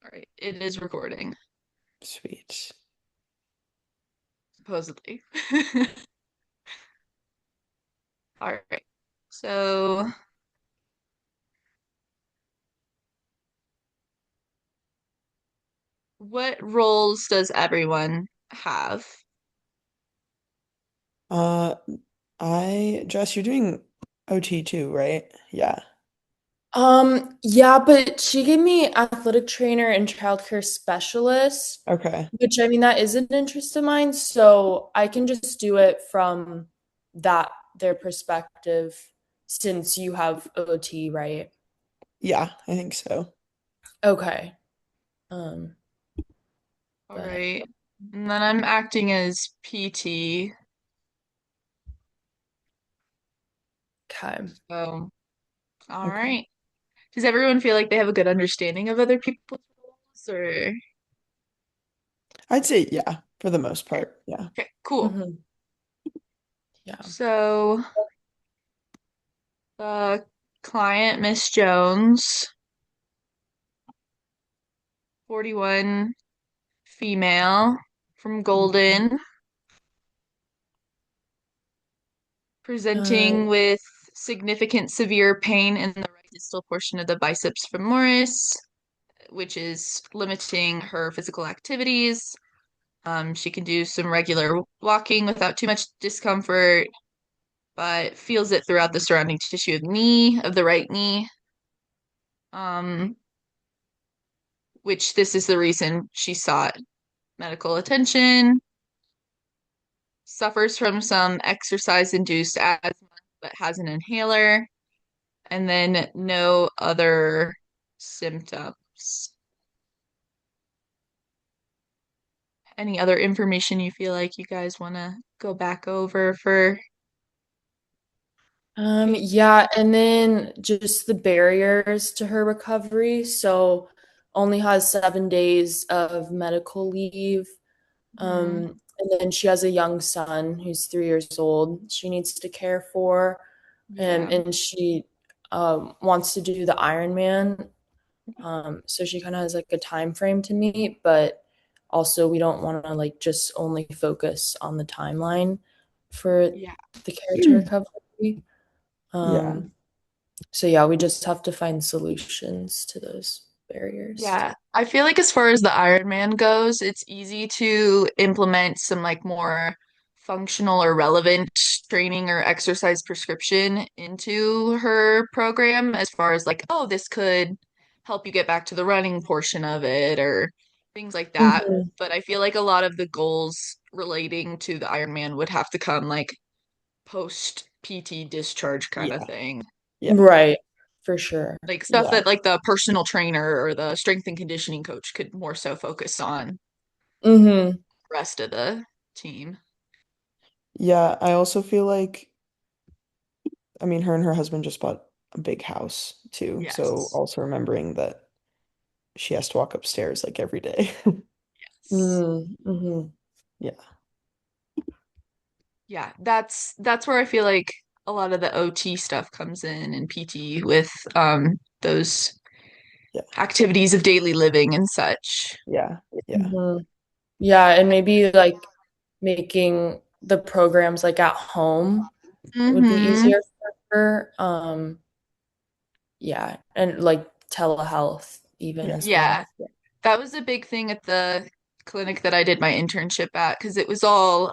All right, it is recording, Sweet. supposedly. All right. So, what roles does everyone have? Uh, Jess, you're doing OT too, right? Yeah. Yeah, but she gave me athletic trainer and childcare specialist, Okay. which I mean that is an interest of mine, so I can just do it from that their perspective since you have OT, right? Yeah, I think so. Okay. Um, All but right. And then I'm acting as PT. okay. So, all Okay. right. Does everyone feel like they have a good understanding of other people's roles or I'd say yeah, for the most part. Yeah. okay, cool. Hmm. Yeah. So, the client, Miss Jones, 41, female from Mhm. Golden, Uh, presenting with significant severe pain in the right distal portion of the biceps femoris, which is limiting her physical activities. She can do some regular walking without too much discomfort, but feels it throughout the surrounding tissue of the right knee. Um, which this is the reason she sought medical attention. Suffers from some exercise-induced asthma, but has an inhaler, and then no other symptoms. Any other information you feel like you guys want to go back over for yeah, and then just the barriers to her recovery. So only has 7 days of medical leave. Mhm. And then she has a young son who's 3 years old. She needs to care for, Yeah. and she wants to do the Ironman. So she kind of has like a time frame to meet, but also we don't want to like just only focus on the timeline for Yeah. the care to recovery. Yeah. Um, so yeah, we just have to find solutions to those barriers. Yeah, I feel like as far as the Iron Man goes, it's easy to implement some like more functional or relevant training or exercise prescription into her program as far as like, oh, this could help you get back to the running portion of it or things like that. Hmm. But I feel like a lot of the goals relating to the Iron Man would have to come like post PT discharge kind of Yeah. thing. Yeah. Right, for sure. Like stuff Yeah. that like the personal trainer or the strength and conditioning coach could more so focus on Hmm. the rest of the team. Yeah, I also feel like I mean her and her husband just bought a big house too, so Yes. also remembering that she has to walk upstairs like every day. Yes. Mm-hmm. Yeah. Yeah, that's where I feel like a lot of the OT stuff comes in and PT with those Yeah. activities of daily living and such. Yeah. Yeah. Hmm. Yeah, and maybe like making the programs like at home would be Mm-hmm. easier for her. Yeah, and like telehealth even Yeah. as Yeah, well. that was a big thing at the clinic that I did my internship at because it was all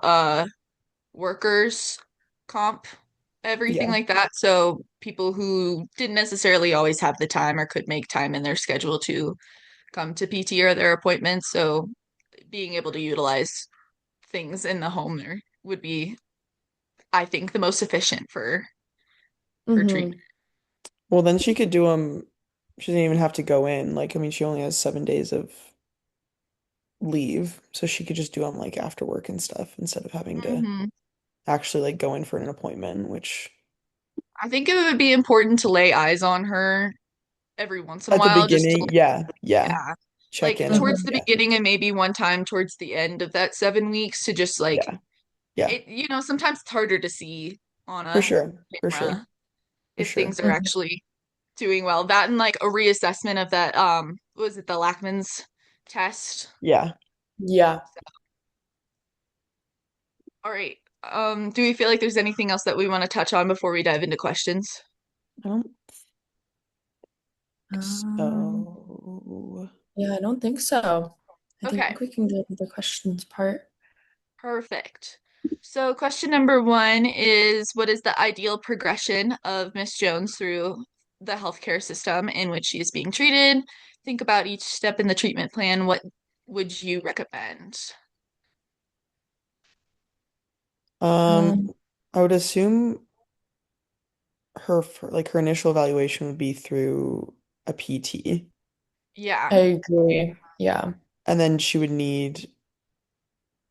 workers comp, everything Yeah. like that. So people who didn't necessarily always have the time or could make time in their schedule to come to PT or their appointments. So being able to utilize things in the home there would be, I think, the most efficient for her treatment. Hmm. Well, then she could do them. She doesn't even have to go in. Like, I mean, she only has 7 days of leave, so she could just do them like after work and stuff instead of having to Hmm. actually like go in for an appointment, which I think it would be important to lay eyes on her every once in a at the while, just to beginning, yeah, yeah, yeah, check like in. towards Hmm. the Yeah. beginning and maybe one time towards the end of that 7 weeks to just like Yeah. Yeah. it, sometimes it's harder to see on For a sure. For sure. camera For if things sure. are actually doing well. That and like a reassessment of that was it the Lackman's test? Yeah. Yeah. All right. Do we feel like there's anything else that we want to touch on before we dive into questions? I don't think Um, so. yeah, I don't think so. I Okay, think we can go to the questions part. perfect. So, question number one is, what is the ideal progression of Miss Jones through the healthcare system in which she is being treated? Think about each step in the treatment plan. What would you recommend? Um, Um, I would assume her initial evaluation would be through a PT, I Yeah. agree. Yeah. and then she would need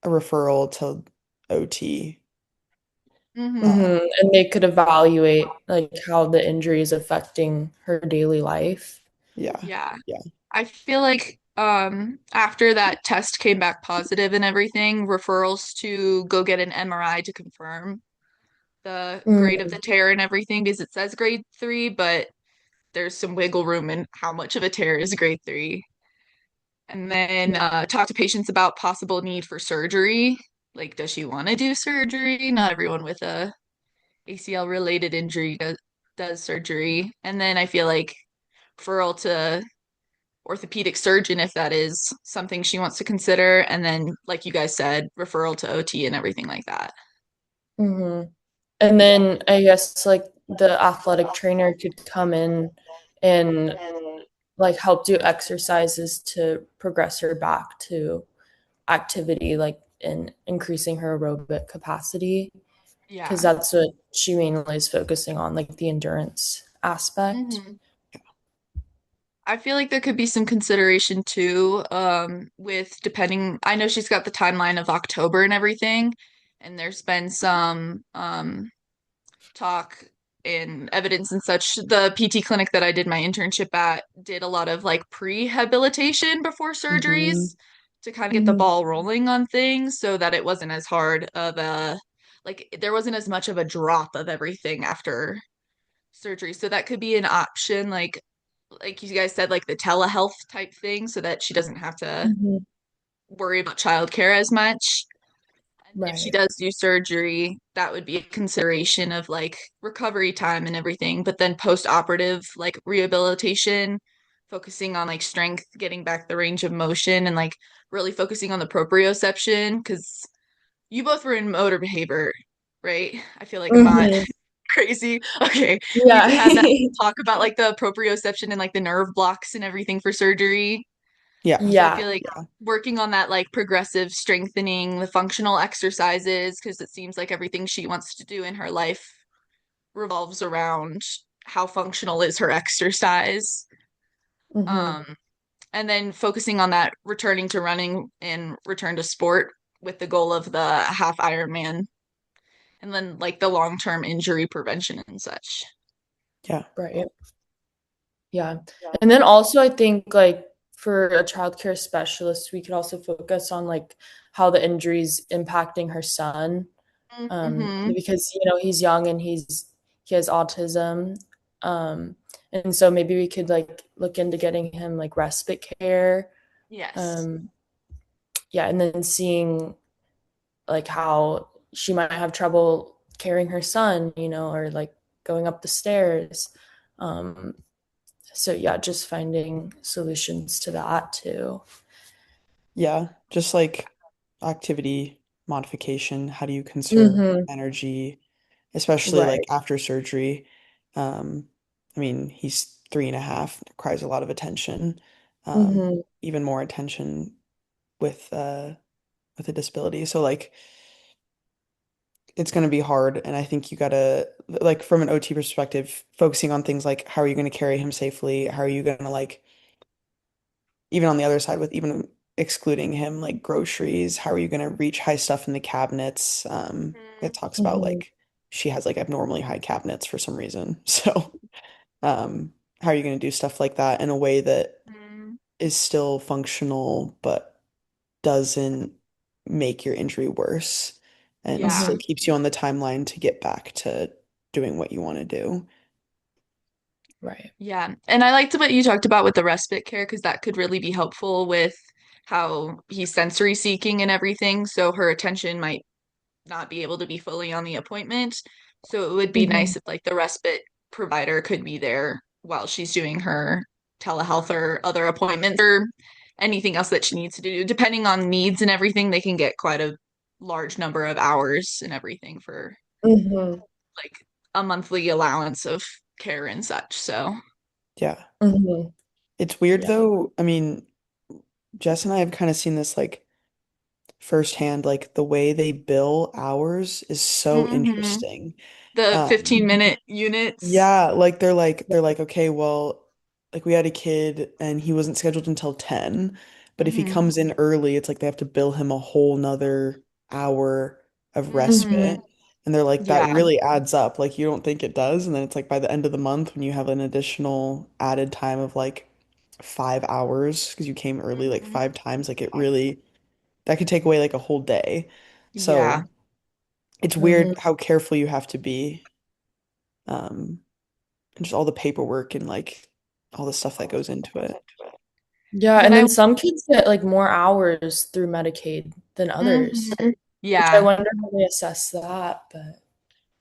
a referral to OT. Mm-hmm. Uh, And they could evaluate like how the injury is affecting her daily life. yeah, Yeah. yeah, I feel like after that test came back positive and everything, referrals to go get an MRI to confirm the grade of Mm, the tear and everything because it says grade 3, but there's some wiggle room in how much of a tear is grade 3. And then talk to patients about possible need for surgery. Like, does she want to do surgery? Not everyone with a ACL related injury does surgery. And then I feel like referral to orthopedic surgeon if that is something she wants to consider. And then, like you guys said, referral to OT and everything like that. hmm And yeah, then I guess like the athletic trainer could come in and like help do exercises to progress her back to activity, like in increasing her aerobic capacity, because Yeah. that's what she mainly is focusing on, like the endurance aspect. hmm I feel like there could be some consideration too, with depending, I know she's got the timeline of October and everything, and there's been some talk and evidence and such. The PT clinic that I did my internship at did a lot of like prehabilitation before hmm surgeries to kind of get the Mhm. ball rolling on things so that it wasn't as hard of a like there wasn't as much of a drop of everything after surgery. So that could be an option, like you guys said, like the telehealth type thing, so that she doesn't have to Mhm. worry about childcare as much. And if she Right. does do surgery, that would be a consideration of like recovery time and everything, but then post-operative like rehabilitation, focusing on like strength, getting back the range of motion and like really focusing on the proprioception because you both were in motor behavior, right? I feel like I'm not Mhm. crazy. Okay. We Yeah. had that talk about like the proprioception and like the nerve blocks and everything for surgery. yeah, So I Yeah. feel like yeah, working on that like progressive strengthening, the functional exercises, because it seems like everything she wants to do in her life revolves around how functional is her exercise. hmm Um, and then focusing on that returning to running and return to sport with the goal of the half Ironman and then like the long-term injury prevention and such. yeah, Right. Yeah. And then also I think like for a childcare specialist, we could also focus on like how the injury's impacting her son. Mm-hmm. Because he's young and he has autism. And so maybe we could like look into getting him like respite care. Yes. Um, yeah, and then seeing like how she might have trouble carrying her son, or like going up the stairs. Um, so yeah, just finding solutions to that too. yeah. Just like activity modification. How do you conserve Mm-hmm. energy, especially like Right. after surgery? I mean, he's 3.5, requires a lot of attention, Mm-hmm. even more attention with with a disability. So like it's going to be hard, and I think you gotta like from an OT perspective, focusing on things like how are you going to carry him safely? How are you going to like even on the other side with even excluding him like groceries, how are you going to reach high stuff in the cabinets? It talks about Mm-hmm. like she has like abnormally high cabinets for some reason. So, how are you going to do stuff like that in a way that Mm-hmm. is still functional but doesn't make your injury worse and Yeah. still Mm-hmm. keeps you on the timeline to get back to doing what you want to do? Right. Yeah. And I liked what you talked about with the respite care because that could really be helpful with how he's sensory seeking and everything. So her attention might not be able to be fully on the appointment. So it would be Hmm. nice if like the respite provider could be there while she's doing her telehealth or other appointments or anything else that she needs to do. Depending on needs and everything, they can get quite a large number of hours and everything for Hmm. like a monthly allowance of care and such. So, Yeah. Hmm. It's weird Yeah. though. I mean, Jess and I have kind of seen this like firsthand, like the way they bill hours is so hmm interesting. the Um, 15-minute units. yeah, like they're like, okay, well, like we had a kid and he wasn't scheduled until 10, but if he hmm comes in early, it's like they have to bill him a whole nother hour of hmm respite. And they're like, that Yeah. really adds up. Like you don't think it does. And then it's like by the end of the month when you have an additional added time of like 5 hours because you came early like hmm 5 times, like it really that could take away like a whole day. Yeah. So it's Hmm. weird how careful you have to be. And just all the paperwork and like all the stuff that goes into it. Yeah, Then and I then some kids get like more hours through Medicaid than others, mhm. which I Yeah. wonder how they assess that, but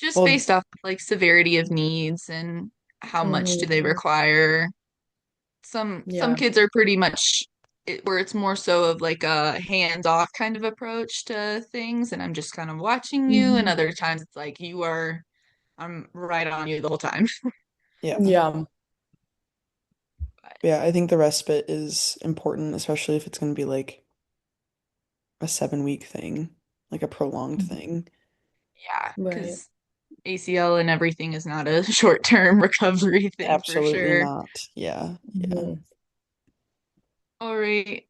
Just Well, based off like severity of needs and how much do they hmm. require. Some Yeah. kids are pretty much where it's more so of like a hands-off kind of approach to things, and I'm just kind of watching you, and Hmm. other times it's like I'm right on you the whole time. yeah. Yeah. But Yeah, I think the respite is important, especially if it's going to be like a 7 week thing, like a prolonged Mhm. thing. yeah, Right. because ACL and everything is not a short-term recovery thing for Absolutely sure. not. Yeah, yeah. Hmm. All right.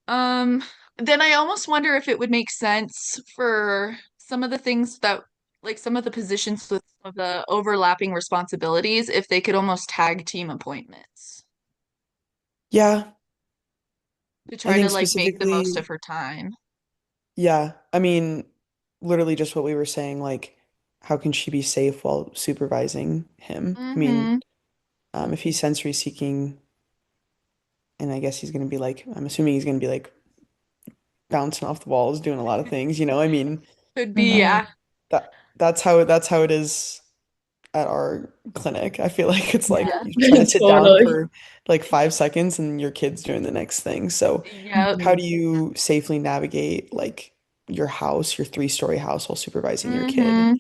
Then I almost wonder if it would make sense for some of the things that, like some of the positions with some of the overlapping responsibilities, if they could almost tag team appointments Yeah, to I try to think like make the most of specifically, her time. yeah. I mean, literally just what we were saying, like, how can she be safe while supervising him? I mean, Mm-hmm. if he's sensory seeking, and I guess he's gonna be like, I'm assuming he's gonna be like bouncing off the walls, doing a lot of things, you know? I mean, Could be, Hmm. yeah. that's how it is at our clinic. I feel like it's like Yeah. you try to sit down Totally. for like 5 seconds and your kid's doing the next thing. So Yep. how Hmm. do you safely navigate like your house, your 3-story house while supervising your kid? Mm-hmm.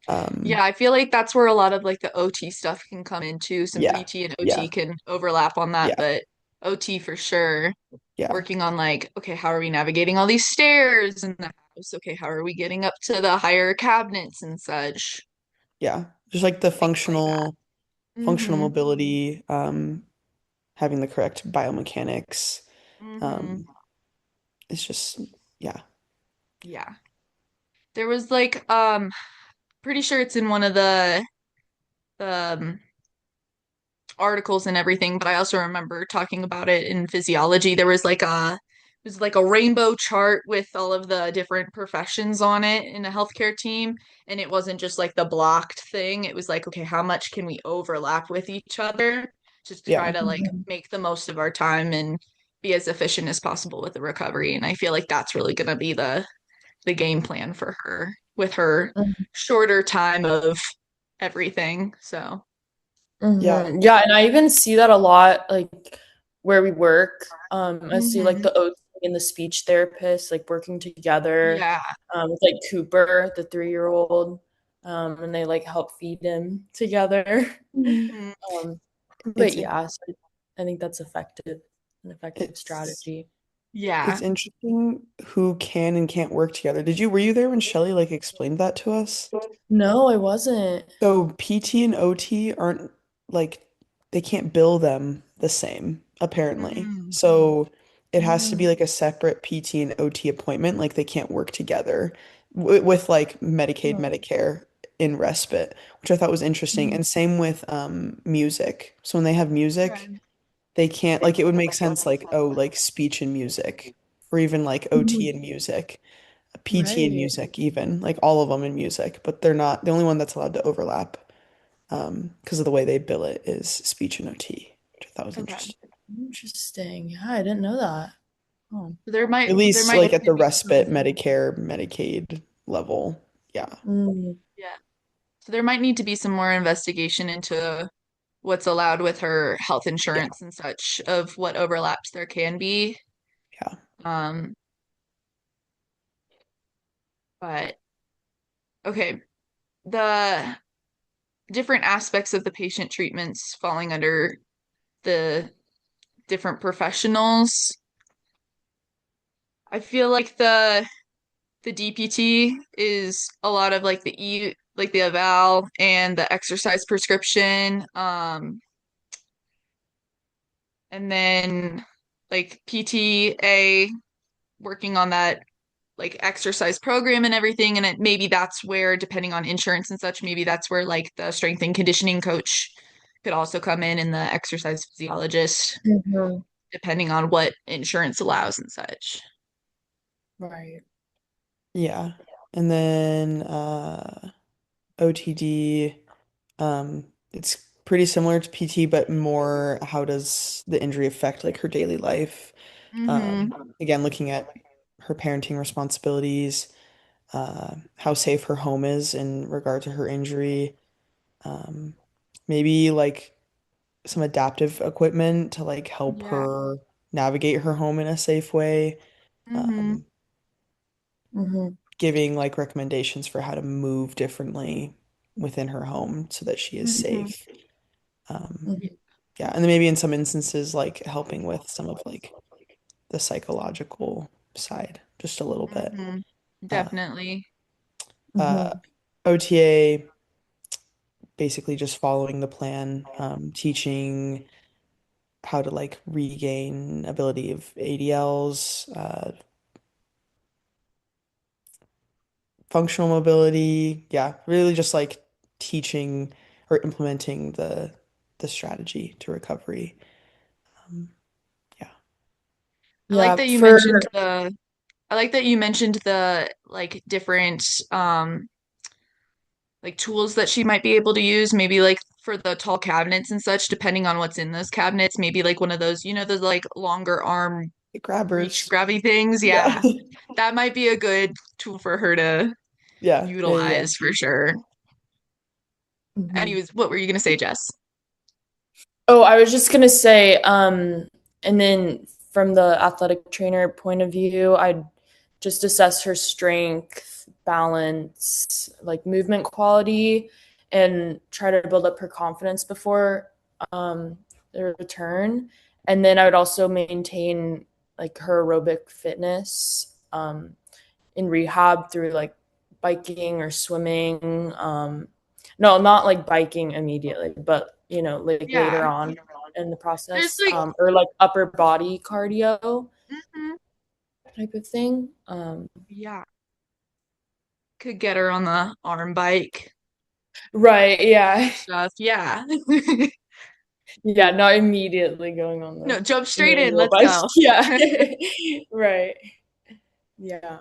Um, Yeah, I feel like that's where a lot of like the OT stuff can come into. Some yeah, PT and OT yeah, can overlap on that, yeah, but OT for sure. yeah, Working on like, okay, how are we navigating all these stairs in the house? Okay, how are we getting up to the higher cabinets and such? yeah. Just like the Things like that. functional Mm-hmm. mobility, having the correct biomechanics. Mm-hmm. Um, it's just, yeah. Yeah. There was like, pretty sure it's in one of the articles and everything, but I also remember talking about it in physiology. It was like a rainbow chart with all of the different professions on it in a healthcare team. And it wasn't just like the blocked thing. It was like, okay, how much can we overlap with each other just to try Yeah. to like Hmm. make the most of our time and be as efficient as possible with the recovery. And I feel like that's really gonna be the game plan for her with her shorter time of everything. So Yeah. Hmm. Yeah, and I even see that a lot, like where we work. I see like mhm. the OT and the speech therapist like working together, Yeah. with like Cooper, the 3-year-old, and they like help feed him together. Mhm. But It's in- yeah, so I think that's an effective it's strategy. it's Yeah. interesting who can and can't work together. Were you there when Shelley like explained that to us? No, I wasn't. So PT and OT aren't like they can't bill them the same, apparently. Mm. So it has to be Mm. like a separate PT and OT appointment. Like they can't work together w with like Medicaid, Oh. Medicare in respite, which I thought was interesting. Mhm. And same with music. So when they have music, Okay. they can't like it would make sense like oh like speech and music or even like OT Mhm. and music. PT and Right. music even, like all of them in music, but they're not the only one that's allowed to overlap. because of the way they bill it is speech and OT, which I thought was Okay. interesting. Interesting. Yeah, I didn't know that. Oh. At There least might like need at to the be respite, some, Medicare, Medicaid level. Yeah. Mm, yeah. So there might need to be some more investigation into what's allowed with her health Yeah. insurance and such of what overlaps there can be. Yeah. Um, but okay, the different aspects of the patient treatments falling under the different professionals. I feel like the DPT is a lot of like like the eval and the exercise prescription. And then like PTA working on that like exercise program and everything. And maybe that's where, depending on insurance and such, maybe that's where like the strength and conditioning coach could also come in and the exercise physiologist, mhm. depending on what insurance allows and such. Right. Yeah. And then OTD, it's pretty similar to PT, but more how does the injury affect like her daily life? Mm-hmm. Again, looking at her parenting responsibilities, how safe her home is in regard to her injury, um, maybe like some adaptive equipment to like help Yeah. her navigate her home in a safe way. Mm-hmm. Um, Hmm. Giving like recommendations for how to move differently within her home so that she is Mm-hmm. safe. Um, Yeah. yeah, and then maybe in some instances, like helping with some of like the psychological side just a little bit. Mm-hmm. Uh, Definitely. uh, Hmm. OTA, basically just following the plan, teaching how to like regain ability of ADLs, functional mobility. Yeah, really just like teaching or implementing the strategy to recovery. Um, yeah. I like Yeah, that you for mentioned the I like that you mentioned the like different like tools that she might be able to use, maybe like for the tall cabinets and such, depending on what's in those cabinets, maybe like one of those, those like longer arm The reach grabbers. grabby things. Yeah. Yeah. That might be a good tool for her to Yeah. Yeah. Yeah. utilize for sure. Mhm. Anyways, what were you gonna say, Jess? Oh, I was just gonna say, and then from the athletic trainer point of view, I'd just assess her strength, balance, like movement quality, and try to build up her confidence before um, the return. And then I would also maintain like her aerobic fitness in rehab through like biking or swimming. No, not like biking immediately, but like later Yeah. on in the There's process, like or like upper body cardio mhm, type of thing. yeah, could get her on the arm bike Right, yeah. stuff. Yeah. Yeah, not immediately going on No, the jump straight in. manual Let's bike. go. Yeah. Right. Yeah.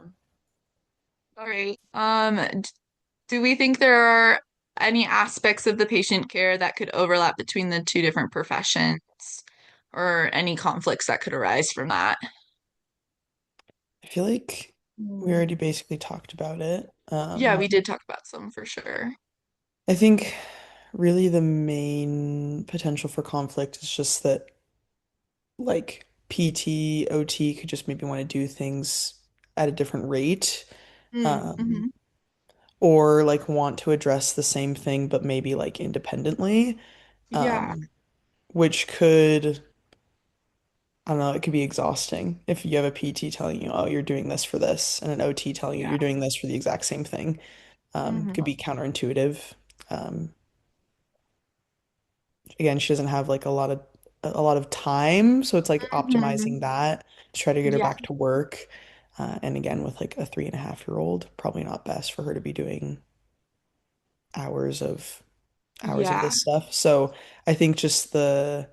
All right. Do we think there are any aspects of the patient care that could overlap between the two different professions or any conflicts that could arise from that? I feel like we Mm. already basically talked about it. Yeah, we did talk about some for sure. I think really the main potential for conflict is just that like PT, OT could just maybe want to do things at a different rate. Um, Mm-hmm. or like want to address the same thing but maybe like independently. Yeah, Um, which could, I don't know, it could be exhausting if you have a PT telling you, oh, you're doing this for this, and an OT telling you yeah. you're doing this for the exact same thing. Mm-hmm. Could be counterintuitive. Um, Again, she doesn't have like a lot of time, so it's like Mm-hmm. optimizing that to try to get her Yeah, back to work. And again, with like a 3.5-year-old, probably not best for her to be doing hours of hours of yeah. this stuff. So I think just the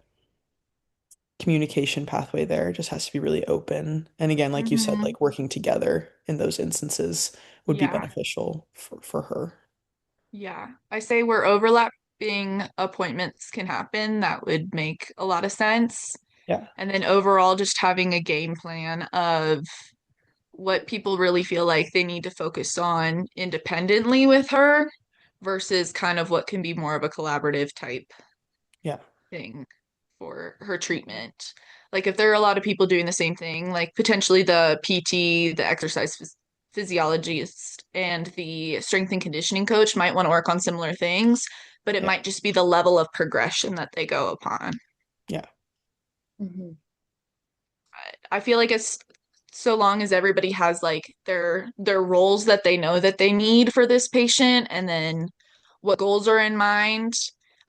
communication pathway there just has to be really open. And again, like you said, Mm-hmm. like working together in those instances would be Yeah, beneficial for her. yeah. I say we're overlap. appointments can happen, that would make a lot of sense. Yeah. And then overall, just having a game plan of what people really feel like they need to focus on independently with her versus kind of what can be more of a collaborative type Yeah. thing for her treatment. Like if there are a lot of people doing the same thing, like potentially the PT, the exercise physiologist, and the strength and conditioning coach might want to work on similar things, but it Yeah. might just be the level of progression that they go upon. Yeah. Mhm. I feel like it's so long as everybody has like their roles that they know that they need for this patient and then what goals are in mind,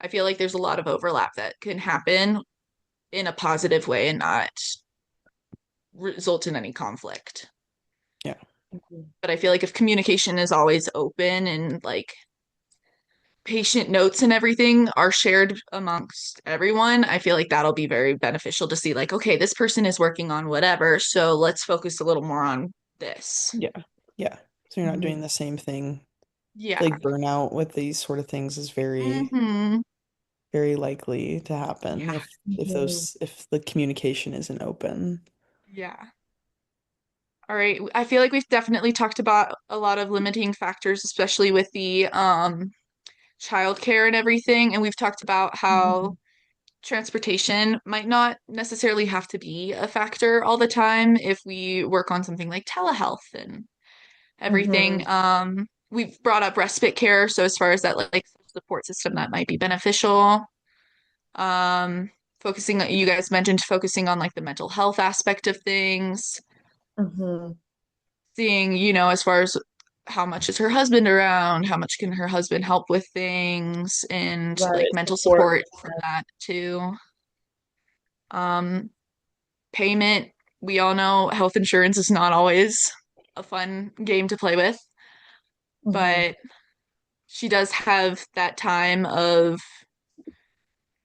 I feel like there's a lot of overlap that can happen in a positive way and not result in any conflict. Yeah. Mhm. But I feel like if communication is always open and like patient notes and everything are shared amongst everyone, I feel like that'll be very beneficial to see like, okay, this person is working on whatever, so let's focus a little more on this. Yeah. Yeah. So you're not doing Mhm. the same thing. Yeah. Like burnout with these sort of things is very, Hmm. very likely to happen Yeah. Mhm. if the communication isn't open. Yeah. All right. I feel like we've definitely talked about a lot of limiting factors, especially with the childcare and everything. And we've talked about how Mhm. transportation might not necessarily have to be a factor all the time if we work on something like telehealth and everything. Mhm. We've brought up respite care, so as far as that like support system that might be beneficial. Um, you guys mentioned focusing on like the mental health aspect of things, Mhm. seeing, as far as how much is her husband around, how much can her husband help with things, and like Right. mental Support. support from that too. Um, Payment, we all know health insurance is not always a fun game to play with, Mhm. but she does have that time of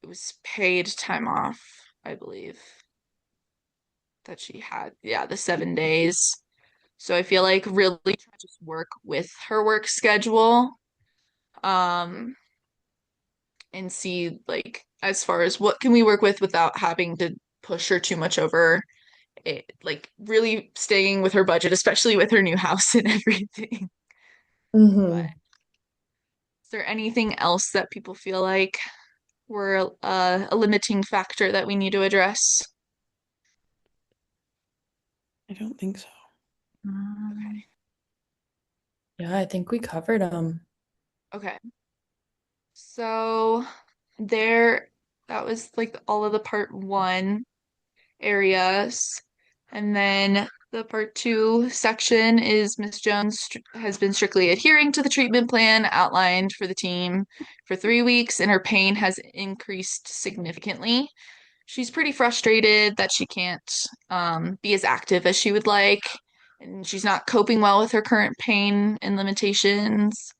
it was paid time off, I believe, that she had. Yeah, the 7 days. So I feel like really try to just work with her work schedule, um, and see like as far as what can we work with without having to push her too much over it, like really staying with her budget, especially with her new house and everything. But Mhm. is there anything else that people feel like were a limiting factor that we need to address? I don't think so. Okay. Yeah, I think we covered them. Okay. So there, that was like all of the part one areas. And then the part two section is Miss Jones has been strictly adhering to the treatment plan outlined for the team for 3 weeks, and her pain has increased significantly. She's pretty frustrated that she can't be as active as she would like, and she's not coping well with her current pain and limitations.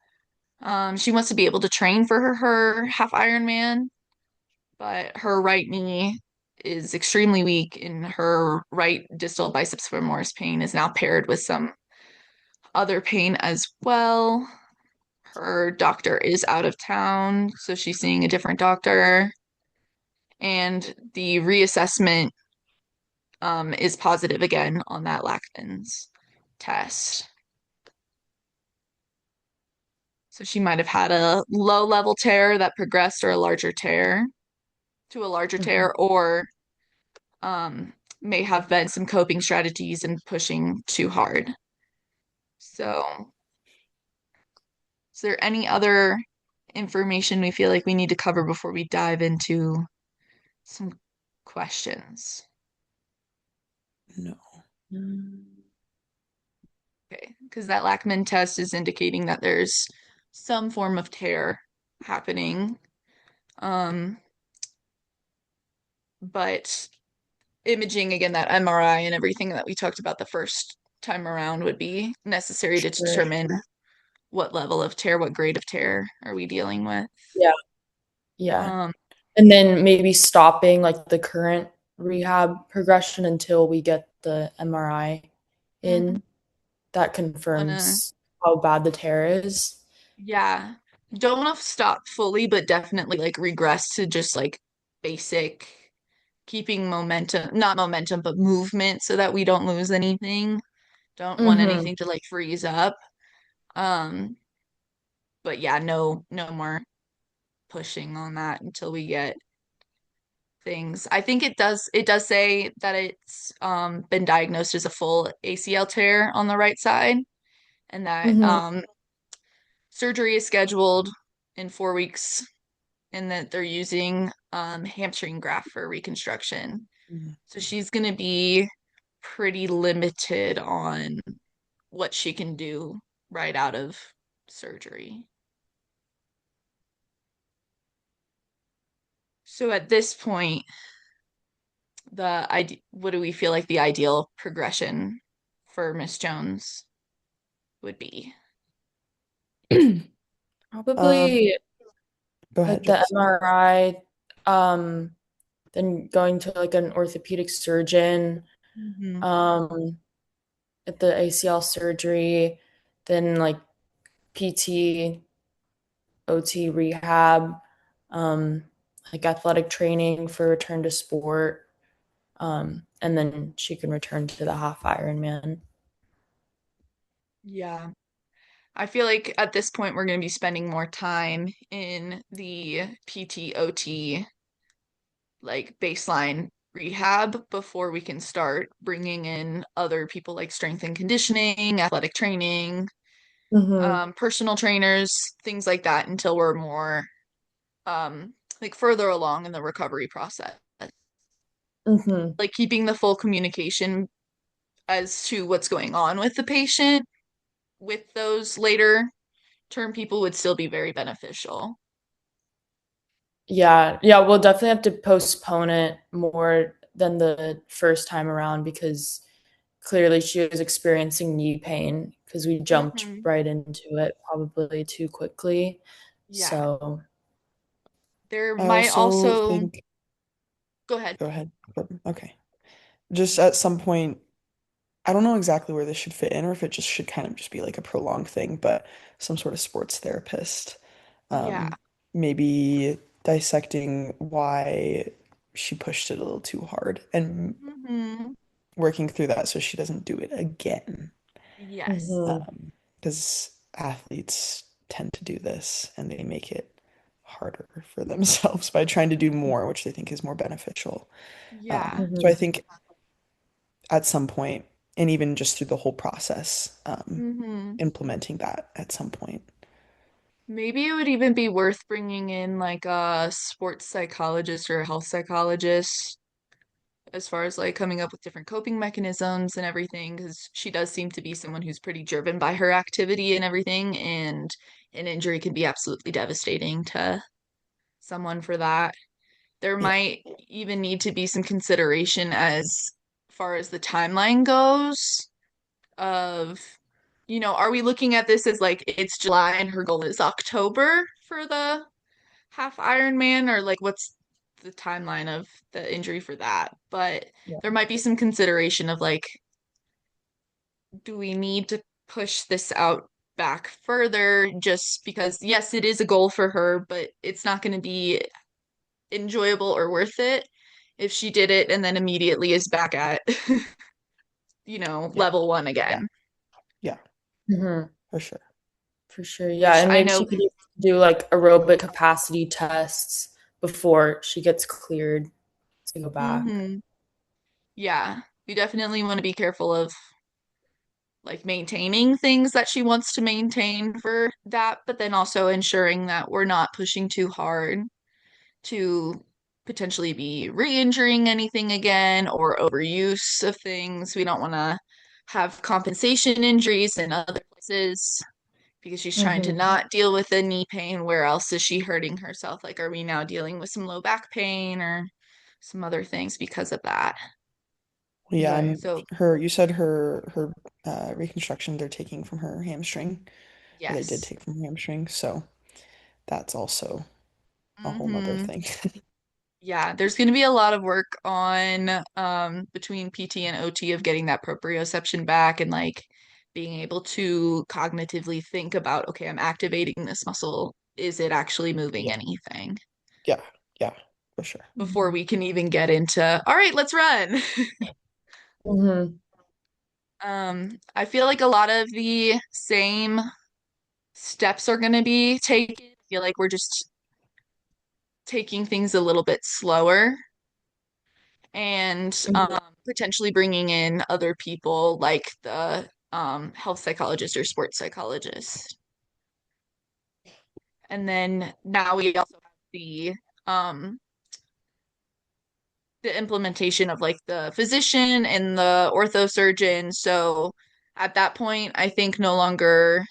She wants to be able to train for her half Ironman, but her right knee is extremely weak, and her right distal biceps femoris pain is now paired with some other pain as well. Her doctor is out of town, so she's seeing a different doctor, and the reassessment is positive again on that Lachman's test. So she might have had a low level tear that progressed or a larger tear to a larger Mhm. tear, or may have been some coping strategies and pushing too hard. So, is there any other information we feel like we need to cover before we dive into some questions? No. Mm. Okay, because that Lachman test is indicating that there's some form of tear happening. Um, but imaging again, that MRI and everything that we talked about the first time around would be necessary to Sure. determine what level of tear, what grade of tear are we dealing with. Yeah. Yeah. Um, And then maybe stopping like the current rehab progression until we get the MRI mhm, in that wanna, confirms how bad the tear is. yeah, don't want to stop fully, but definitely like regress to just like basic keeping momentum, not momentum, but movement so that we don't lose anything. Don't want Mm-hmm. anything to like freeze up. Um, but yeah, no more pushing on that until we get things. I think it does say that it's been diagnosed as a full ACL tear on the right side and that Mm-hmm. surgery is scheduled in 4 weeks and that they're using hamstring graft for reconstruction. Mhm. So she's going to be pretty limited on what she can do right out of surgery. So at this point, what do we feel like the ideal progression for Miss Jones would be? Um, Probably Go ahead, like the Jess. MRI, um, then going to like an orthopedic surgeon, Hmm. um, at the ACL surgery, then like PT, OT rehab, um, like athletic training for return to sport, and then she can return to the half Ironman. Yeah. I feel like at this point we're going to be spending more time in the PTOT like baseline rehab before we can start bringing in other people like strength and conditioning, athletic training, Mm-hmm. personal trainers, things like that until we're more like further along in the recovery process. Mm-hmm. Like keeping the full communication as to what's going on with the patient with those later term people would still be very beneficial. Yeah, yeah, we'll definitely have to postpone it more than the first time around because clearly she was experiencing knee pain because we jumped Hmm. right into it probably too quickly. Yeah. So, There I might also also think, go ahead. go ahead. Okay. Just at some point, I don't know exactly where this should fit in or if it just should kind of just be like a prolonged thing, but some sort of sports therapist, Yeah. um, maybe dissecting why she pushed it a little too hard and Hmm. working through that so she doesn't do it again. Yes. mhm, Because athletes tend to do this and they make it harder for themselves by trying to do more, which they think is more beneficial. Yeah. So I mhm. think at some point, and even just through the whole process, Hmm. implementing that at some point. Maybe it would even be worth bringing in like a sports psychologist or a health psychologist as far as like coming up with different coping mechanisms and everything, because she does seem to be someone who's pretty driven by her activity and everything, and an injury can be absolutely devastating to someone for that. There Yeah. might even need to be some consideration as far as the timeline goes of, are we looking at this as like it's July and her goal is October for the half Ironman, or like what's the timeline of the injury for that? But Yeah. there might be some consideration of like, do we need to push this out back further just because, yes, it is a goal for her, but it's not going to be enjoyable or worth it if she did it and then immediately is back at, Yeah. level one Yeah. again. Yeah. Mhm. For sure. For sure. Yeah, Which and I maybe she know, could even do like aerobic capacity tests before she gets cleared to go back. hmm yeah, we definitely want to be careful of like maintaining things that she wants to maintain for that, but then also ensuring that we're not pushing too hard to potentially be re-injuring anything again or overuse of things. We don't want to have compensation injuries in other places because she's trying to Mhm. not deal with the knee pain. Where else is she hurting herself? Like, are we now dealing with some low back pain or some other things because of that? Yeah, Right. and So, you said her reconstruction they're taking from her hamstring, or they did yes. take from her hamstring, so that's also a whole nother Hmm. thing. Yeah, there's going to be a lot of work on between PT and OT of getting that proprioception back and like being able to cognitively think about, okay, I'm activating this muscle is it actually moving Yeah. anything Yeah. Yeah. For sure. before Mhm. we can even get into, all right, let's run. Mhm. I feel like a lot of the same steps are going to be taken. I feel like we're just taking things a little bit slower and Mhm. potentially bringing in other people like the health psychologist or sports psychologist. And then now we also have um, the implementation of like the physician and the ortho surgeon. So at that point, I think no longer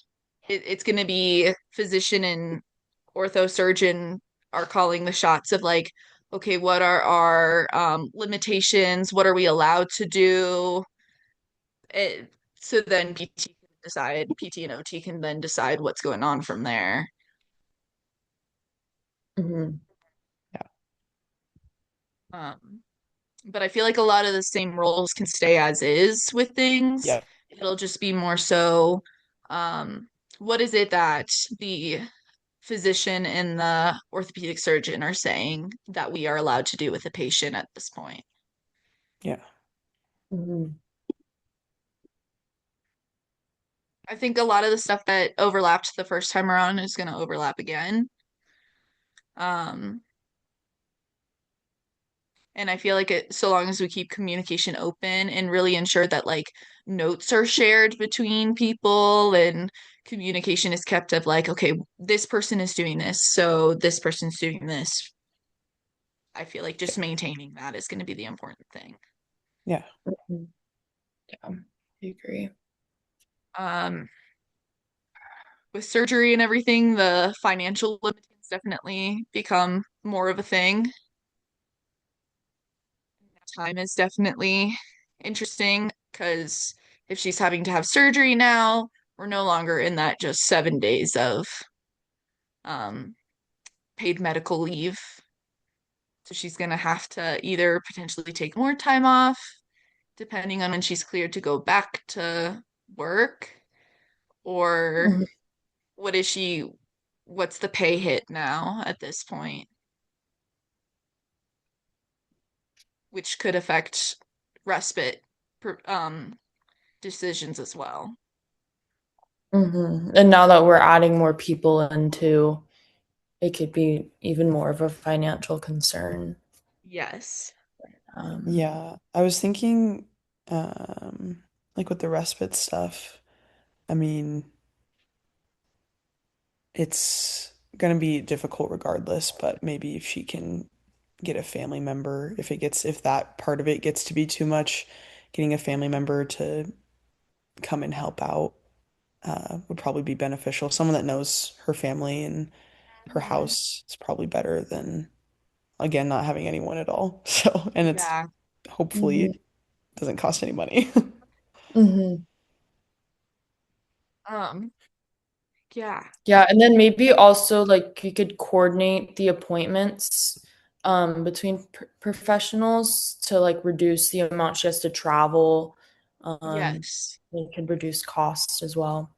it's going to be physician and ortho surgeon are calling the shots of like, okay, what are our limitations? What are we allowed to do? So then PT and OT can then decide what's going on from there. Mhm. Yeah. Um, but I feel like a lot of the same roles can stay as is with things. Yeah. It'll just be more so, um, what is it that the physician and the orthopedic surgeon are saying that we are allowed to do with a patient at this point? Yeah. Mhm. I think a lot of the stuff that overlapped the first time around is going to overlap again. Um, And I feel like so long as we keep communication open and really ensure that like notes are shared between people and communication is kept of like, okay, this person is doing this, so this person's doing this. I feel like just maintaining that is going to be the important thing. Yeah. Mhm. Yeah, I agree. Um, with surgery and everything, the financial limits definitely become more of a thing. Time is definitely interesting because if she's having to have surgery now, we're no longer in that just 7 days of um, paid medical leave. So she's going to have to either potentially take more time off, depending on when she's cleared to go back to work, or Mhm. what is she, what's the pay hit now at this point, which could affect respite decisions as well. Mhm. And now that we're adding more people into, it could be even more of a financial concern. Yes. Um, Yeah. I was thinking, like with the respite stuff, I mean, it's gonna be difficult regardless, but maybe if she can get a family member, if that part of it gets to be too much, getting a family member to come and help out would probably be beneficial. Someone that knows her family and her Mhm. house is probably better than, again, not having anyone at all. So, and it's Yeah. hopefully mhm. it doesn't cost any money. Mhm. Um, yeah. Yeah, and then maybe also like you could coordinate the appointments between professionals to like reduce the amount she has to travel. Um, Yes. it could reduce costs as well.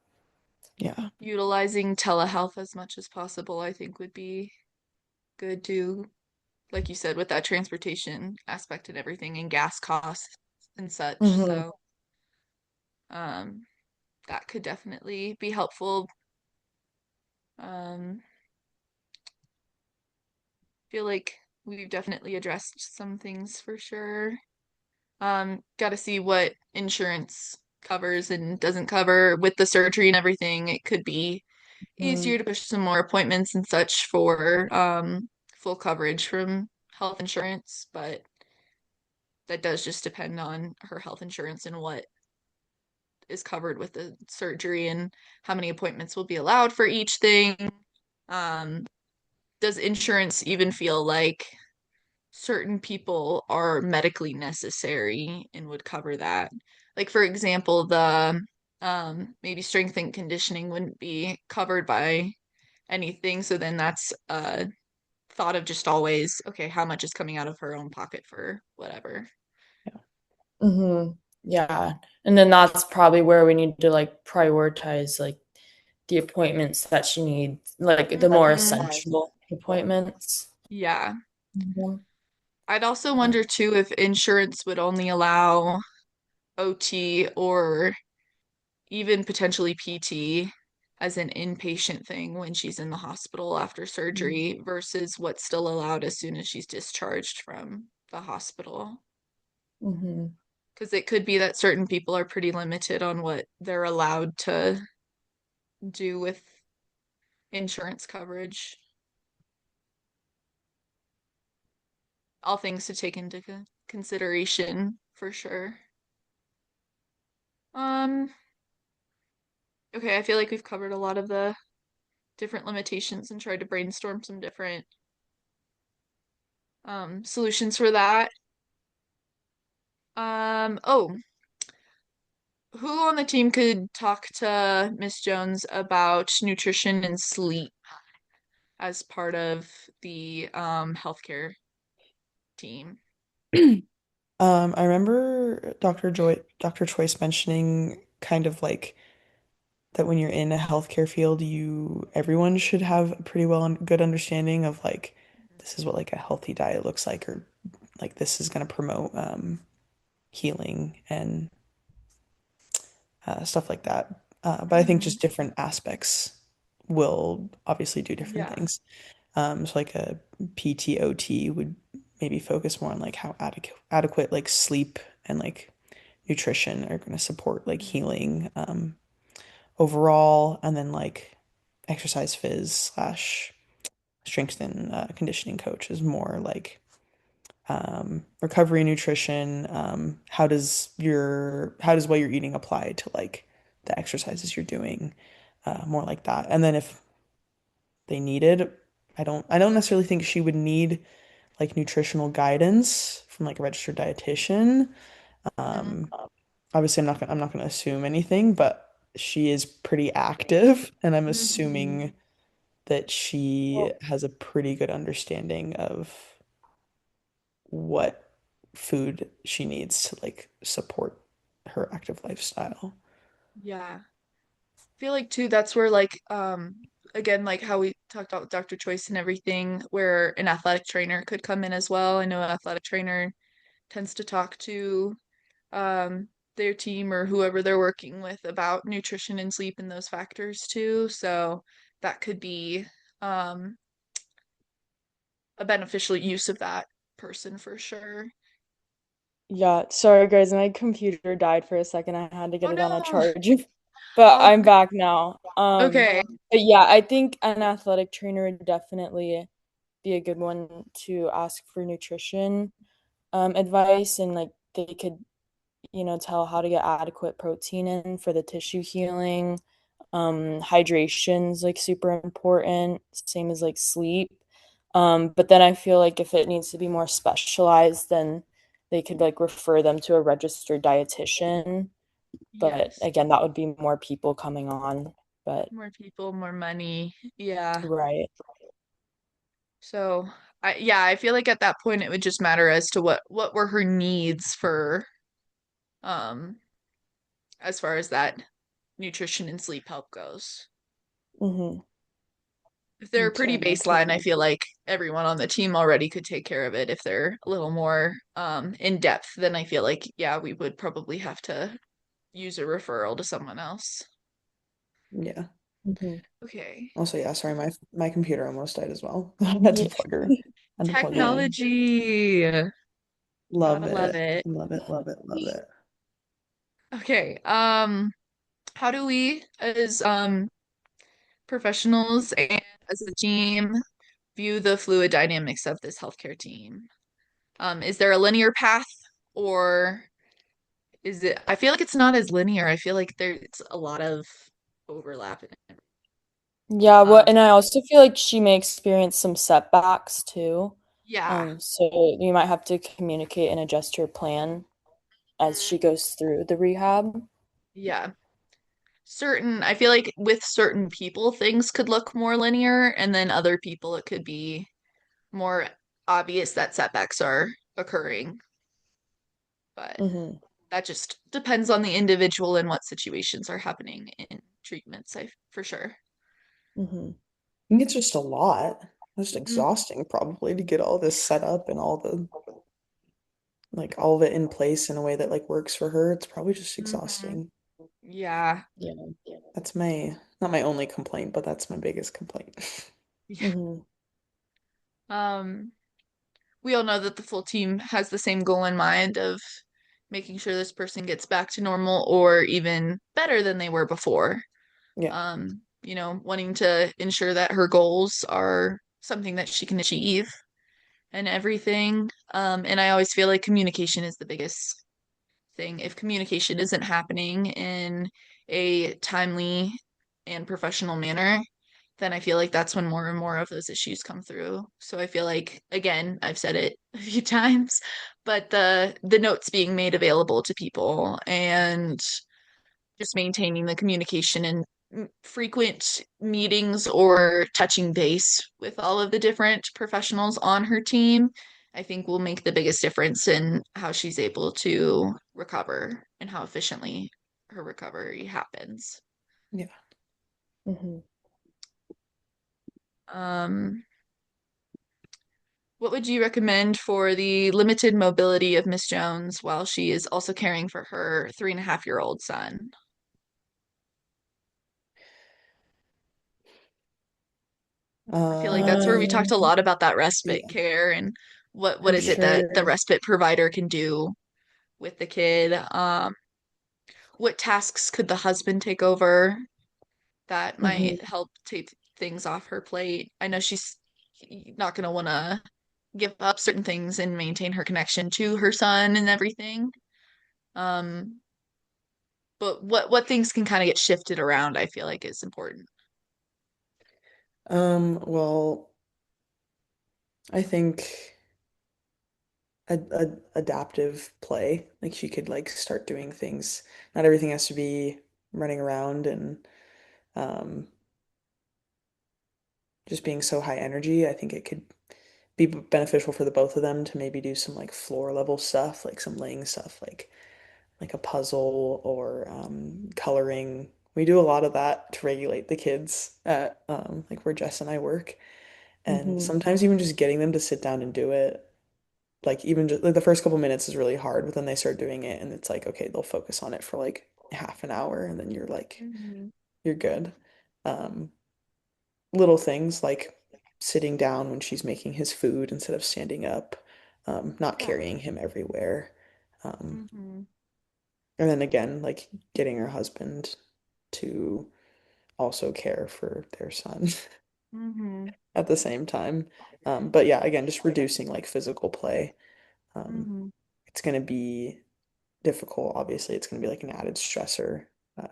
Yeah. Utilizing telehealth as much as possible, I think would be good too, like you said, with that transportation aspect and everything and gas costs and such. Hmm. So, um, that could definitely be helpful. I feel like we've definitely addressed some things for sure. Got to see what insurance covers and doesn't cover with the surgery and everything. It could be easier to push some more appointments and such for full coverage from health insurance, but that does just depend on her health insurance and what is covered with the surgery and how many appointments will be allowed for each thing. Um, does insurance even feel like certain people are medically necessary and would cover that? Like for example, the maybe strength and conditioning wouldn't be covered by anything. So then that's thought of just always, okay, how much is coming out of her own pocket for whatever. Hmm. Yeah. And then that's probably where we need to like prioritize like the appointments that she needs, like the more Mhm. essential appointments. Yeah. Mhm. I'd also Uh, wonder too if insurance would only allow OT or even potentially PT as an inpatient thing when she's in the hospital after surgery versus what's still allowed as soon as she's discharged from the hospital. Mhm. Because it could be that certain people are pretty limited on what they're allowed to do with insurance coverage. All things to take into consideration for sure. Um, okay, I feel like we've covered a lot of the different limitations and tried to brainstorm some different solutions for that. Oh, who on the team could talk to Miss Jones about nutrition and sleep as part of the healthcare team? I remember Dr. Choice mentioning kind of like that when you're in a healthcare field, everyone should have a pretty good understanding of like this is what like a healthy diet looks like, or like this is going to promote healing and stuff like that. But I think Mm-hmm. just different aspects will obviously do different Yeah. things. So like a PTOT would maybe focus more on like how adequate like sleep and like nutrition are going to support like Mhm. healing overall, and then like exercise phys slash strength and conditioning coach is more like recovery nutrition. How does what you're eating apply to like the exercises you're doing? More like that. And then if they needed, I don't necessarily think she would need like nutritional guidance from like a registered dietitian. Mhm. Um, Obviously I'm not gonna assume anything, but she is pretty active, and I'm Mhm. assuming that she Well, has a pretty good understanding of what food she needs to like support her active lifestyle. Yeah. I feel like too that's where like again like how we talked about with Dr. Choice and everything where an athletic trainer could come in as well. I know an athletic trainer tends to talk to their team or whoever they're working with about nutrition and sleep and those factors too. So that could be um a beneficial use of that person for sure. yeah, sorry guys, my computer died for a second. I had to Oh get it on a no. charge. But Oh, I'm back now. okay. But yeah, I think an athletic trainer would definitely be a good one to ask for nutrition advice, and like they could, tell how to get adequate protein in for the tissue healing. Hydration's like super important, same as like sleep. But then I feel like if it needs to be more specialized, then they could like refer them to a registered dietitian. But Yes. again, that would be more people coming on. But More people, more money. Yeah. right. So, I feel like at that point it would just matter as to what were her needs for um as far as that nutrition and sleep help goes. Mm-hmm. If they're pretty Same. I baseline, I totally. feel like everyone on the team already could take care of it. If they're a little more in depth, then I feel like yeah, we would probably have to use a referral to someone else. Yeah. Mm-hmm. Okay. Also, yeah, sorry, my computer almost died as well. I had to Yeah. plug her. I had to plug her in. Technology. Love Gotta love it. it. Love it. Love it. Love it. Okay. How do we as professionals and as a team view the fluid dynamics of this healthcare team? Is there a linear path or is it, I feel like it's not as linear. I feel like there's a lot of overlap in it. Yeah, Um, and I also feel like she may experience some setbacks too. yeah. So you might have to communicate and adjust her plan as Mhm. she goes through the rehab. Yeah. I feel like with certain people, things could look more linear, and then other people, it could be more obvious that setbacks are occurring. But Mm-hmm. that just depends on the individual and what situations are happening in treatments, I for sure. Hmm. I think it's just a lot. Just Mm, exhausting probably to get all this set up and all of it in place in a way that like works for her. It's probably just mhm. exhausting. Yeah. Yeah. That's my not my only complaint, but that's my biggest complaint. Yeah. Hmm. Um, we all know that the full team has the same goal in mind of making sure this person gets back to normal or even better than they were before. Yeah. Wanting to ensure that her goals are something that she can achieve and everything. And I always feel like communication is the biggest thing. If communication isn't happening in a timely and professional manner, then I feel like that's when more and more of those issues come through. So I feel like, again, I've said it a few times, but the notes being made available to people and just maintaining the communication and frequent meetings or touching base with all of the different professionals on her team, I think will make the biggest difference in how she's able to recover and how efficiently her recovery happens. Yeah. Hmm. Um, what would you recommend for the limited mobility of Miss Jones while she is also caring for her 3.5-year-old son? I feel like that's where we talked a Um, lot about that respite Yeah. care and what for is it that the sure. respite provider can do with the kid. What tasks could the husband take over that Hmm. might help take things off her plate? I know she's not going to want to give up certain things and maintain her connection to her son and everything. Um, but what things can kind of get shifted around, I feel like is important. Well, I think adaptive play, like she could like start doing things. Not everything has to be running around and um just being so high energy. I think it could be beneficial for the both of them to maybe do some like floor level stuff, like some laying stuff, like a puzzle or coloring. We do a lot of that to regulate the kids at like where Jess and I work. And Hmm. sometimes even just getting them to sit down and do it, like even just like the first couple minutes is really hard, but then they start doing it and it's like, okay, they'll focus on it for like half an hour and then you're like, Hmm. you're good. Um, Little things like sitting down when she's making his food instead of standing up, not Yeah. carrying him everywhere. Um, Hmm. and then again, like getting her husband to also care for their son Hmm. at the same time. But yeah, again, just reducing like physical play. Um, Hmm. it's going to be difficult. Obviously, it's going to be like an added stressor, uh,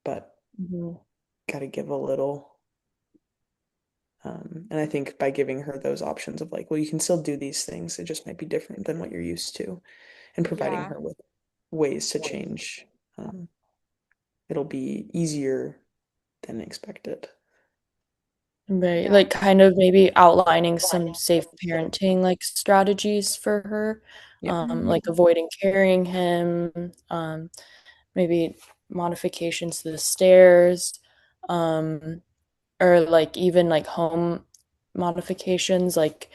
but Hmm. got to give a little. And I think by giving her those options of like, well, you can still do these things, it just might be different than what you're used to, and providing Yeah. her with ways to change, um, it'll be easier than expected. Right. Yeah. Like kind of maybe outlining some safe parenting like strategies for her. Yeah. Like Hmm. avoiding carrying him, maybe modifications to the stairs, um, or like even like home modifications like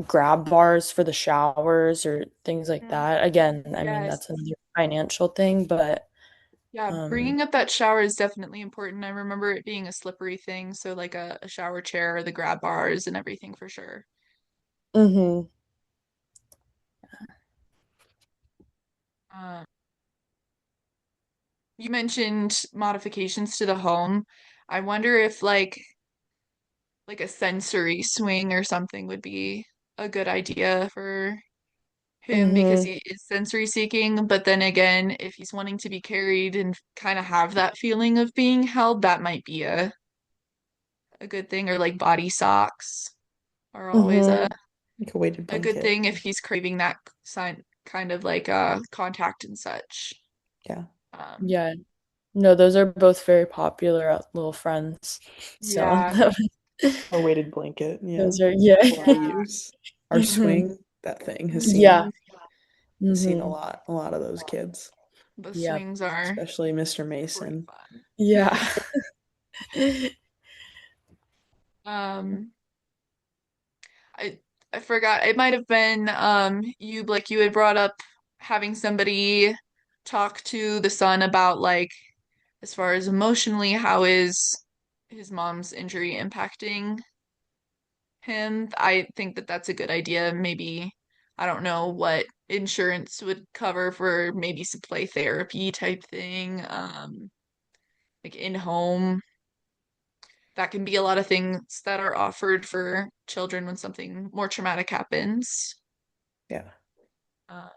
grab bars for the showers or things like that. Again, I mean Yes. that's another financial thing, but Yeah, um bringing up that shower is definitely important. I remember it being a slippery thing, so like a shower chair, the grab bars, and everything for sure. mhm. Um, you mentioned modifications to the home. I wonder if like a sensory swing or something would be a good idea for him because Mhm. he is sensory seeking. But then again, if he's wanting to be carried and kind of have that feeling of being held, that might be a good thing. Or like body socks are always Mhm. Like a weighted a good blanket. thing if he's craving that sign kind of like contact and such. Yeah. Um, Yeah. No, those are both very popular at Little Friends. So yeah. A weighted blanket. Yeah. those are yeah. That's what we use. Our Mhm. swing, that thing has Yeah. seen Mhm. a lot of those kids. The Yep. swings are especially Mr. pretty Mason. fun. Yeah. Um, I I forgot. It might have been you like you had brought up having somebody talk to the son about like as far as emotionally, how is his mom's injury impacting him? I think that that's a good idea. Maybe I don't know what insurance would cover for maybe some play therapy type thing, like in home. That can be a lot of things that are offered for children when something more traumatic happens. Yeah. Uh,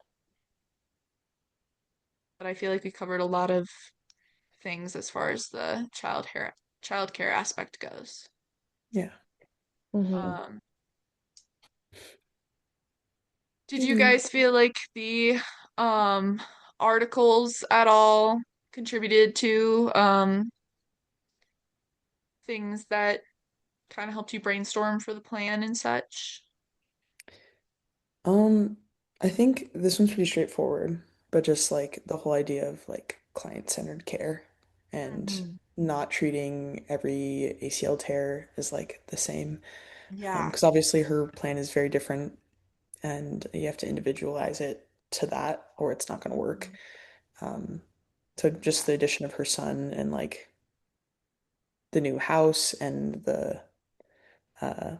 but I feel like we covered a lot of things as far as the childcare aspect goes. Yeah. hmm Um, did you Mhm. guys feel like the um articles at all contributed to things that kind of helped you brainstorm for the plan and such? Um, I think this one's pretty straightforward, but just like the whole idea of like client-centered care and Hmm. not treating every ACL tear as like the same. Yeah. Because obviously her plan is very different and you have to individualize it to that or it's not going to work. Mhm. Um, so Yeah. just the addition of her son and like the new house and the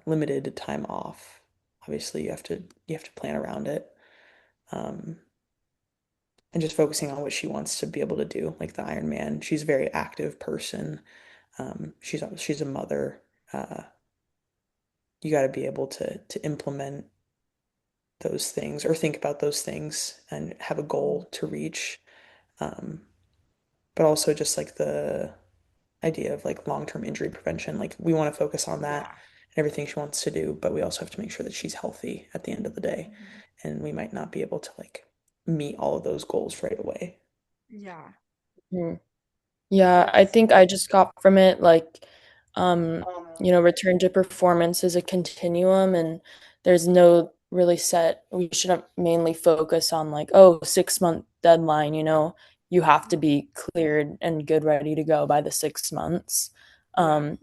limited time off. Obviously, you have to plan around it. Um, and just focusing on what she wants to be able to do, like the Iron Man. She's a very active person. She's a mother. Uh, you got to be able to implement those things or think about those things and have a Mhm. goal to reach. Um, but also just like the idea of like long-term injury prevention. Like we want to focus on that Yeah. and everything she wants to do, but we also have to make sure that she's healthy at the end of the day. Mhm. And we might not be able to like meet all of those goals right away. Yeah. Yeah, I It's think I just got from it like, return to performance is a continuum and there's no really set, we shouldn't mainly focus on like, oh, 6 month deadline, you have to be cleared and good, ready to go by the 6 months.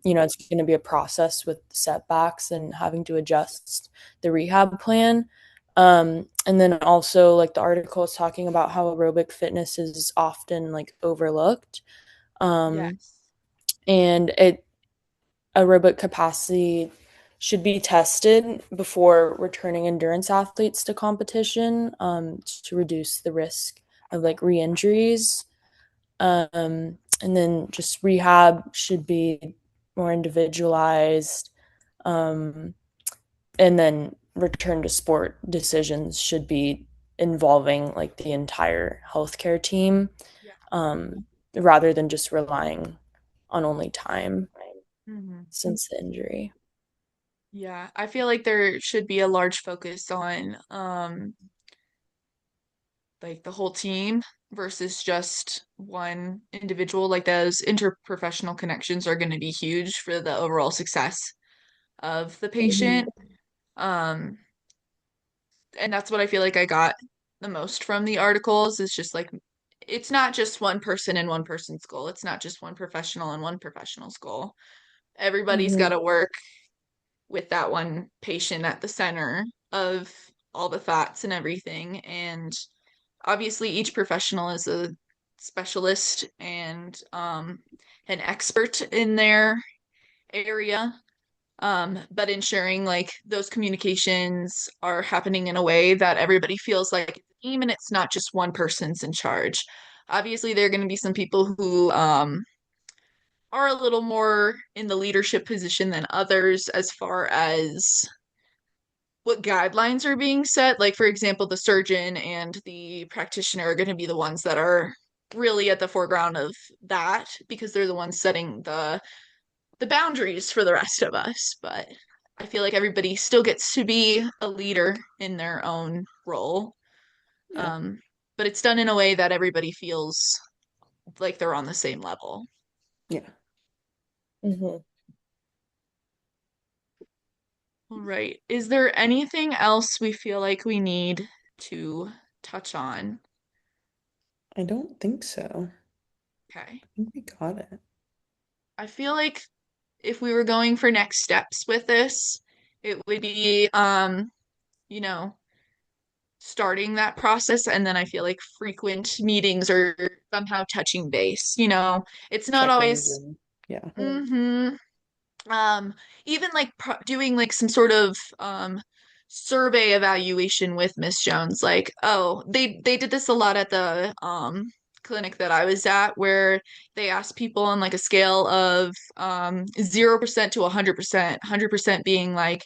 yeah. It's going to be a process with setbacks and having to adjust the rehab plan. And then also like the article is talking about how aerobic fitness is often like overlooked um, Yes. and aerobic capacity should be tested before returning endurance athletes to competition to reduce the risk of like re-injuries. And then just rehab should be more individualized. Um, and then return to sport decisions should be involving like the entire healthcare team Yeah. rather than just relying on only time Hmm. since the injury. Yeah. I feel like there should be a large focus on like the whole team versus just one individual. Like those interprofessional connections are going to be huge for the overall success of the Mhm. patient. Um, and that's what I feel like I got the most from the articles is just like it's not just one person and one person's goal. It's not just one professional and one professional's goal. Everybody's got Mhm. to work with that one patient at the center of all the thoughts and everything. And obviously, each professional is a specialist and an expert in their area. But ensuring like those communications are happening in a way that everybody feels like it's a team and it's not just one person's in charge. Obviously, there are going to be some people who are a little more in the leadership position than others as far as what guidelines are being set. Like, for example, the surgeon and the practitioner are going to be the ones that are really at the foreground of that because they're the ones setting the boundaries for the rest of us. But I feel like everybody still gets to be a leader in their own role. Yeah. Um, but it's done in a way that everybody feels like they're on the same level. Yeah. Mhm. All right. Is there anything else we feel like we need to touch on? I don't think so. Okay. I think we got it. I feel like if we were going for next steps with this, it would be you know, starting that process, and then I feel like frequent meetings or somehow touching base, it's not Check-ins always and yeah. mm-hmm. um Even like doing like some sort of survey evaluation with Miss Jones, like, oh, they did this a lot at the clinic that I was at, where they asked people on like a scale of 0% to 100%, 100% being like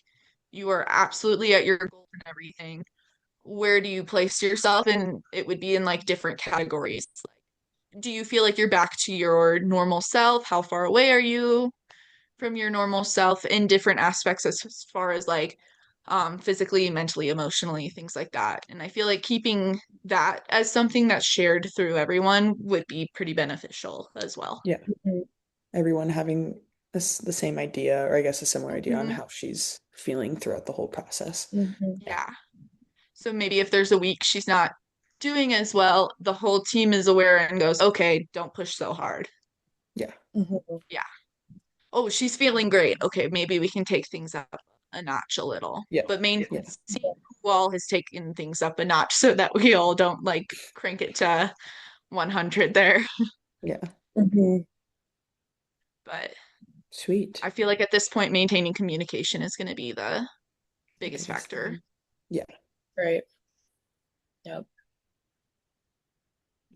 you are absolutely at your goal and everything. Where do you place yourself? And it would be in like different categories. Do you feel like you're back to your normal self? How far away are you from your normal self in different aspects, as far as like physically, mentally, emotionally, things like that? And I feel like keeping that as something that's shared through everyone would be pretty beneficial as well. Yeah. Mhm. Everyone having the same idea, or I guess a similar idea on Hmm. how she's feeling throughout the whole process. Mhm. Yeah. So maybe if there's a week she's not doing as well, the whole team is aware and goes, okay, don't push so hard. Yeah. Mhm. Yeah. Oh, she's feeling great. Okay, maybe we can take things up a notch a little. Yeah. But main Yeah. see who all has taken things up a notch so that we all don't like crank it to 100 there. Yeah. Mhm. But Sweet. I feel like at this point, maintaining communication is going to be the The biggest biggest factor. thing. Yeah. Right. Yep.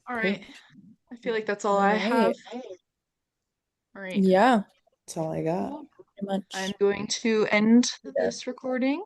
All right. Cool. I feel like that's all All I have. right. All right. Yeah, That's all I got. Well, pretty I'm much. going to end Yeah. this recording.